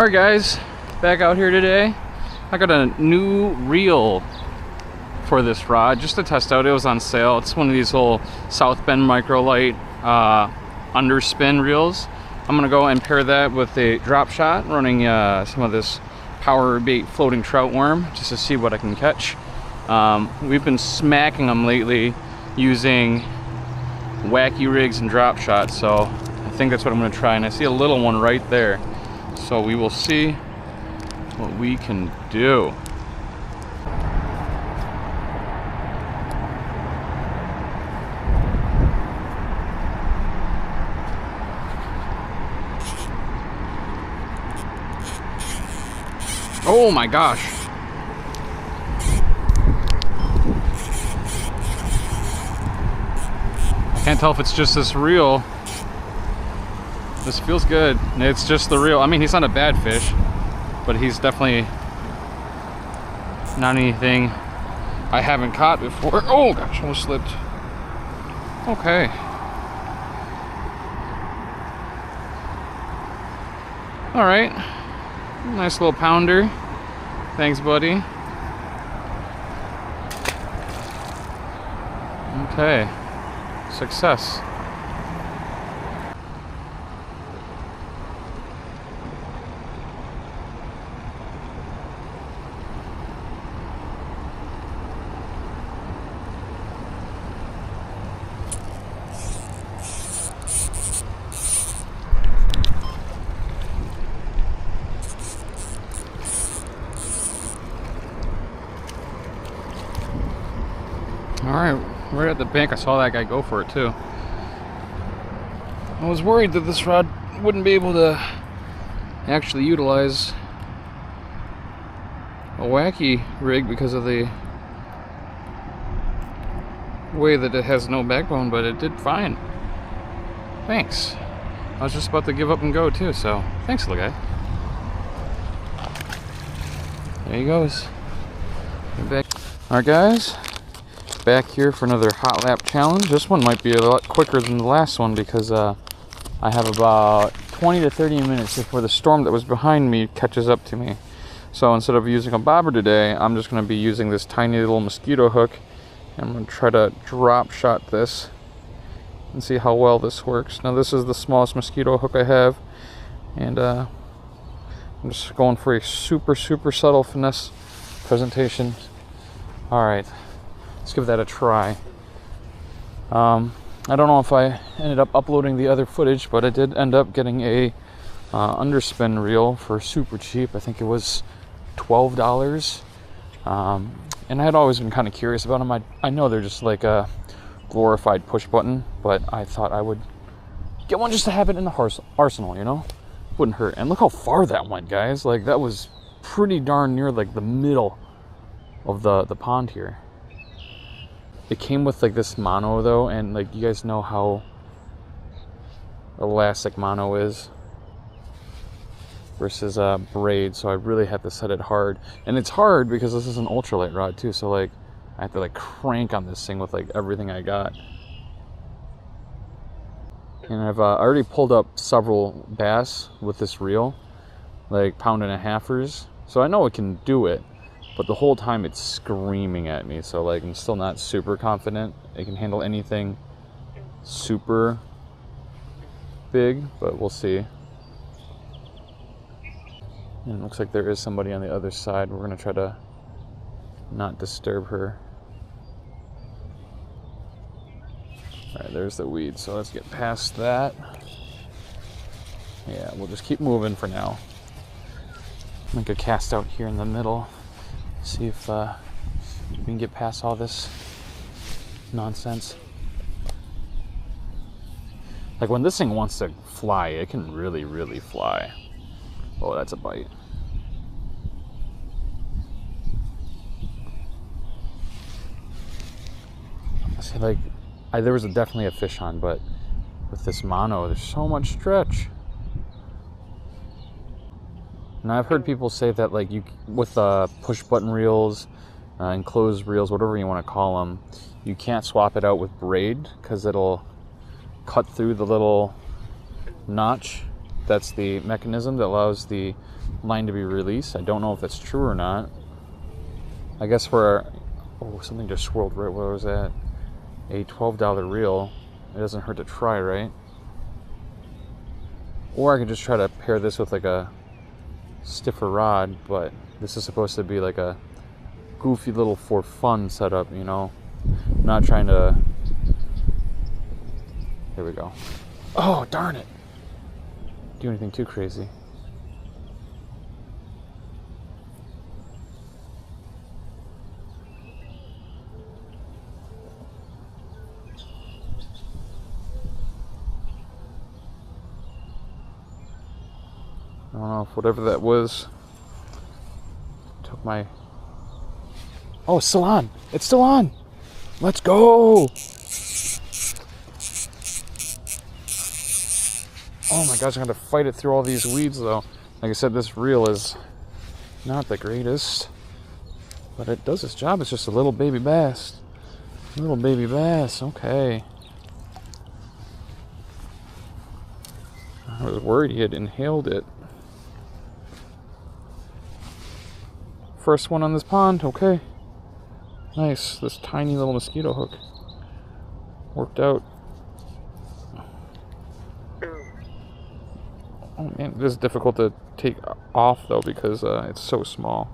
Alright guys, back out here today. I got a new reel for this rod just to test out. It was on sale. It's one of these little South Bend Microlight underspin reels. I'm gonna go and pair that with a drop shot, running some of this power bait floating trout worm just to see what I can catch. We've been smacking them lately using wacky rigs and drop shots, so I think that's what I'm gonna try. And I see a little one right there, so we will see what we can do. Oh my gosh. I can't tell if it's just this reel. This feels good. It's just the reel. I mean, he's not a bad fish, but he's definitely not anything I haven't caught before. Oh gosh, almost slipped. Okay. All right. Nice little pounder. Thanks, buddy. Okay. Success. Alright, right at the bank, I saw that guy go for it too. I was worried that this rod wouldn't be able to actually utilize a wacky rig because of the way that it has no backbone, but it did fine. Thanks. I was just about to give up and go too, so thanks, little guy. There he goes. Back. Alright guys, back here for another hot lap challenge. This one might be a lot quicker than the last one because I have about 20 to 30 minutes before the storm that was behind me catches up to me. So instead of using a bobber today, I'm just going to be using this tiny little mosquito hook. I'm going to try to drop shot this and see how well this works. Now this is the smallest mosquito hook I have, and I'm just going for a super subtle finesse presentation. Alright, let's give that a try. I don't know if I ended up uploading the other footage, but I did end up getting a underspin reel for super cheap. I think it was $12. And I had always been kind of curious about them. I know they're just like a glorified push button, but I thought I would get one just to have it in the arsenal, you know? Wouldn't hurt. And look how far that went, guys. Like, that was pretty darn near like the middle of the pond here. It came with like this mono though, and like you guys know how elastic mono is versus braid, so I really have to set it hard. And it's hard because this is an ultralight rod too, so like I have to like crank on this thing with like everything I got. And I've already pulled up several bass with this reel, like 1.5-pounders, so I know it can do it. But the whole time it's screaming at me, so like I'm still not super confident it can handle anything super big, but we'll see. And it looks like there is somebody on the other side. We're gonna try to not disturb her. Alright, there's the weed, so let's get past that. Yeah, we'll just keep moving for now. Make a cast out here in the middle. See if we can get past all this nonsense. Like when this thing wants to fly, it can really fly. Oh, that's a bite. See, like, there was definitely a fish on, but with this mono, there's so much stretch. And I've heard people say that like you with push button reels, enclosed reels, whatever you want to call them, you can't swap it out with braid because it'll cut through the little notch that's the mechanism that allows the line to be released. I don't know if that's true or not. I guess for oh, something just swirled right where was that? A $12 reel. It doesn't hurt to try, right? Or I could just try to pair this with like a stiffer rod, but this is supposed to be like a goofy little for fun setup, you know. I'm not trying to. Here we go. Oh, darn it. Do anything too crazy. I don't know if whatever that was took my. Oh, it's still on. It's still on. Let's go. Oh my gosh, I'm gonna fight it through all these weeds though. Like I said, this reel is not the greatest, but it does its job. It's just a little baby bass. Little baby bass, okay. I was worried he had inhaled it. First one on this pond, okay. Nice, this tiny little mosquito hook. Worked out. Oh man, it is difficult to take off though because it's so small.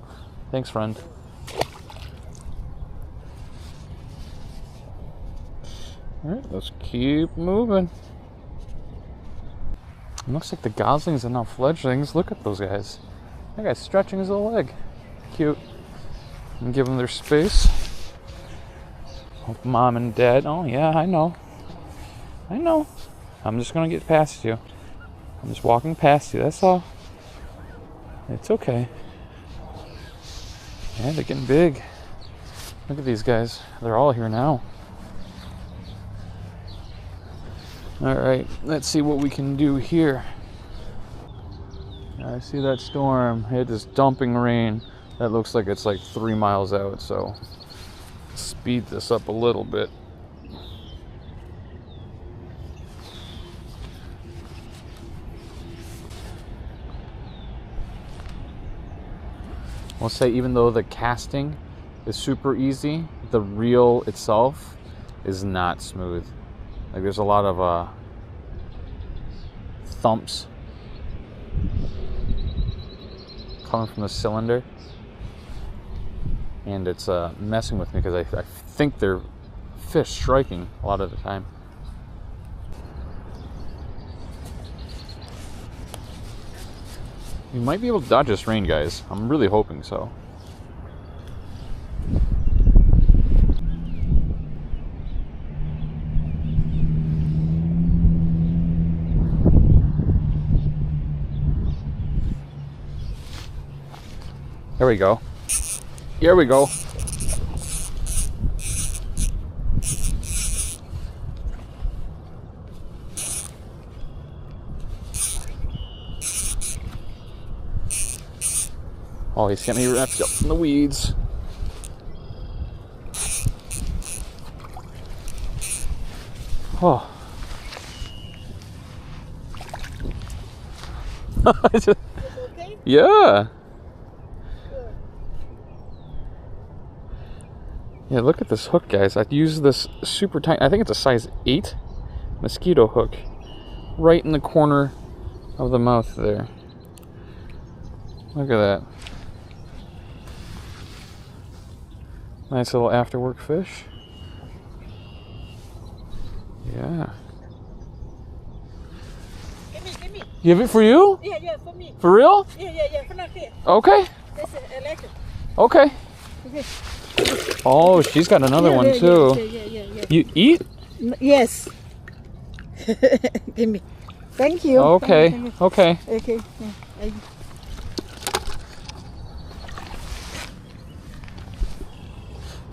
Thanks, friend. Alright, let's keep moving. It looks like the goslings are now fledglings. Look at those guys. That guy's stretching his little leg. Cute. And give them their space. Hope mom and dad. Oh yeah, I know. I know. I'm just gonna get past you. I'm just walking past you, that's all. It's okay. Yeah, they're getting big. Look at these guys. They're all here now. Alright, let's see what we can do here. I see that storm. It is dumping rain. That looks like it's like 3 miles out, so speed this up a little bit. I'll say even though the casting is super easy, the reel itself is not smooth. Like there's a lot of thumps coming from the cylinder, and it's messing with me because I think they're fish striking a lot of the time. You might be able to dodge this rain, guys. I'm really hoping so. There we go. Here we go. Oh, he's got me wrapped up in the weeds. Oh. Okay? Yeah. Yeah, look at this hook, guys. I use this super tiny, I think it's a size 8 mosquito hook right in the corner of the mouth there. Look at that. Nice little after-work fish. Yeah. Give me. You have it for you? Yeah, for me. For real? Yeah, for now, here. Okay. That's it, I like it. Okay. Okay. Oh, she's got another one too. Yeah. You eat? Yes. Give me. Thank you. Okay. Thank you. Okay. Okay. Yeah.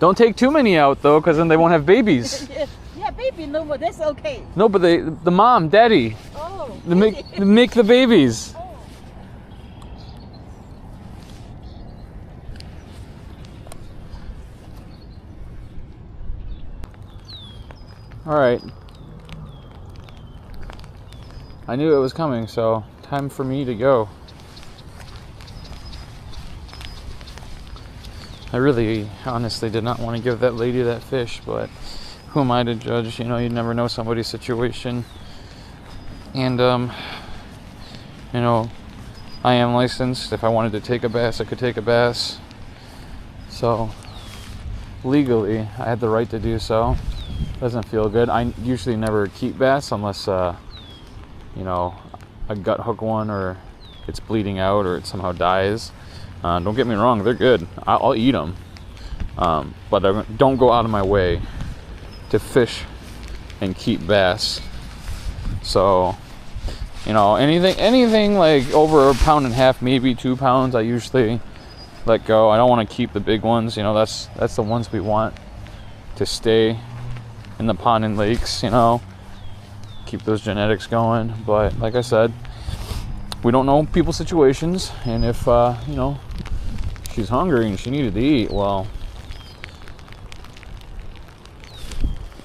Don't take too many out though, because then they won't have babies. Yeah, baby, no more. That's okay. No, but the mom, daddy, Oh. they make the babies. Oh. All right. I knew it was coming, so time for me to go. I really, honestly did not want to give that lady that fish, but who am I to judge? You know, you never know somebody's situation. And, you know, I am licensed. If I wanted to take a bass, I could take a bass. So, legally, I had the right to do so. Doesn't feel good. I usually never keep bass unless, you know, I gut hook one or it's bleeding out or it somehow dies. Don't get me wrong, they're good. I'll eat them. But I don't go out of my way to fish and keep bass. So, you know, anything like over 1.5 pounds, maybe 2 pounds, I usually let go. I don't want to keep the big ones. You know, that's the ones we want to stay in the pond and lakes, you know, keep those genetics going. But like I said, we don't know people's situations, and if you know, she's hungry and she needed to eat, well,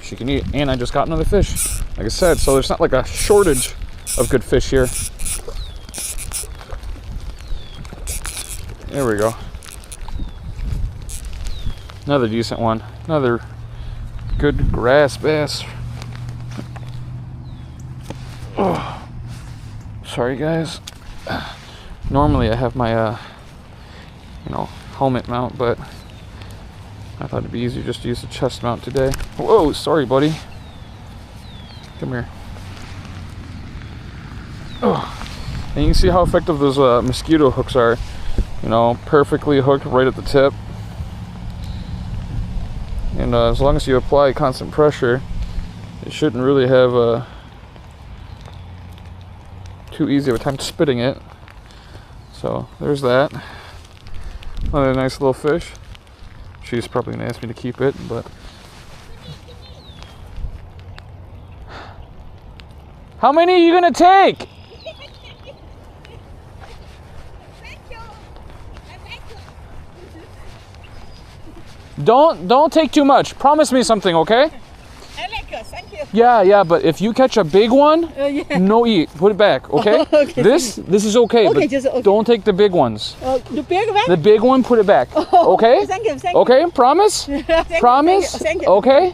she can eat. And I just got another fish, like I said, so there's not like a shortage of good fish here. There we go. Another decent one. Another good grass bass. Oh, sorry guys. Normally I have my you know, helmet mount, but I thought it'd be easier just to use the chest mount today. Whoa, sorry buddy. Come here. Oh. And you can see how effective those mosquito hooks are. You know, perfectly hooked right at the tip. And as long as you apply constant pressure, it shouldn't really have too easy of a time spitting it. So there's that. Another nice little fish. She's probably gonna ask me to keep it, but how many are you gonna take? Don't take too much. Promise me something, okay? Thank you. Yeah, but if you catch a big one, no eat. Put it back, okay? Okay. This is okay, okay, but just okay. Don't take the big ones. The big one? The big one, put it back. Okay? Thank you. Okay, promise? Promise? Thank you. Okay?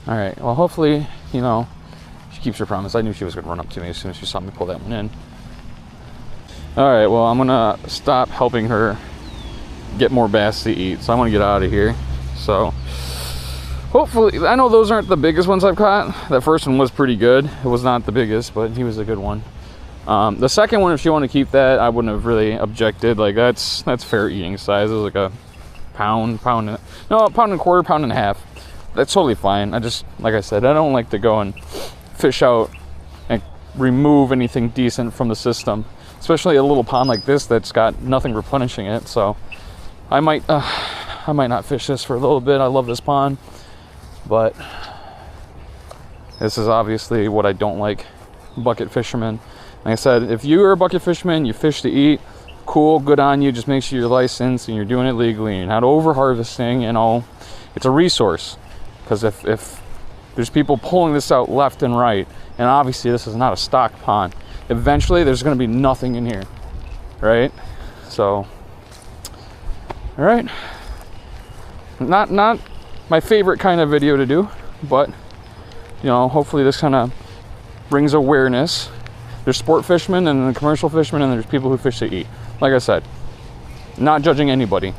All right, well, hopefully, you know, she keeps her promise. I knew she was going to run up to me as soon as she saw me pull that one in. All right, well, I'm going to stop helping her get more bass to eat, so I want to get out of here. So, hopefully, I know those aren't the biggest ones I've caught. That first one was pretty good. It was not the biggest, but he was a good one. The second one, if she wanted to keep that, I wouldn't have really objected. Like, that's fair eating size. It was like a pound, no, 1.25 pounds, 1.5 pounds. That's totally fine. I just, like I said, I don't like to go and fish out and remove anything decent from the system, especially a little pond like this that's got nothing replenishing it. So I might not fish this for a little bit. I love this pond, but this is obviously what I don't like. Bucket fishermen. Like I said, if you are a bucket fisherman, you fish to eat, cool, good on you. Just make sure you're licensed and you're doing it legally and you're not over harvesting. You know, it's a resource. Because if there's people pulling this out left and right, and obviously this is not a stock pond, eventually there's going to be nothing in here, right? So, all right, not my favorite kind of video to do, but you know, hopefully this kind of brings awareness. There's sport fishermen and then commercial fishermen, and there's people who fish to eat. Like I said, not judging anybody.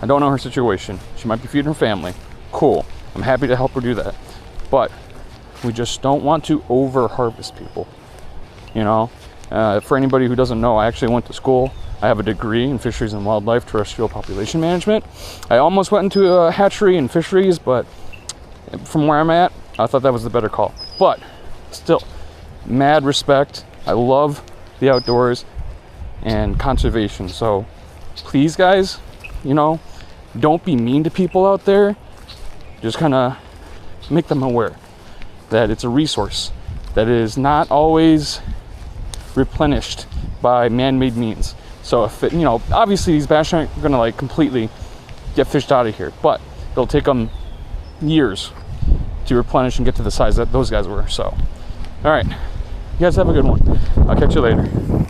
I don't know her situation. She might be feeding her family. Cool. I'm happy to help her do that. But we just don't want to over harvest people. You know, for anybody who doesn't know, I actually went to school. I have a degree in fisheries and wildlife terrestrial population management. I almost went into a hatchery and fisheries, but from where I'm at, I thought that was the better call. But still, mad respect. I love the outdoors and conservation. So please, guys, you know, don't be mean to people out there. Just kind of make them aware that it's a resource that is not always replenished by man-made means. So if it, you know, obviously these bass aren't gonna like completely get fished out of here, but it'll take them years to replenish and get to the size that those guys were. So, all right, you guys have a good one. I'll catch you later.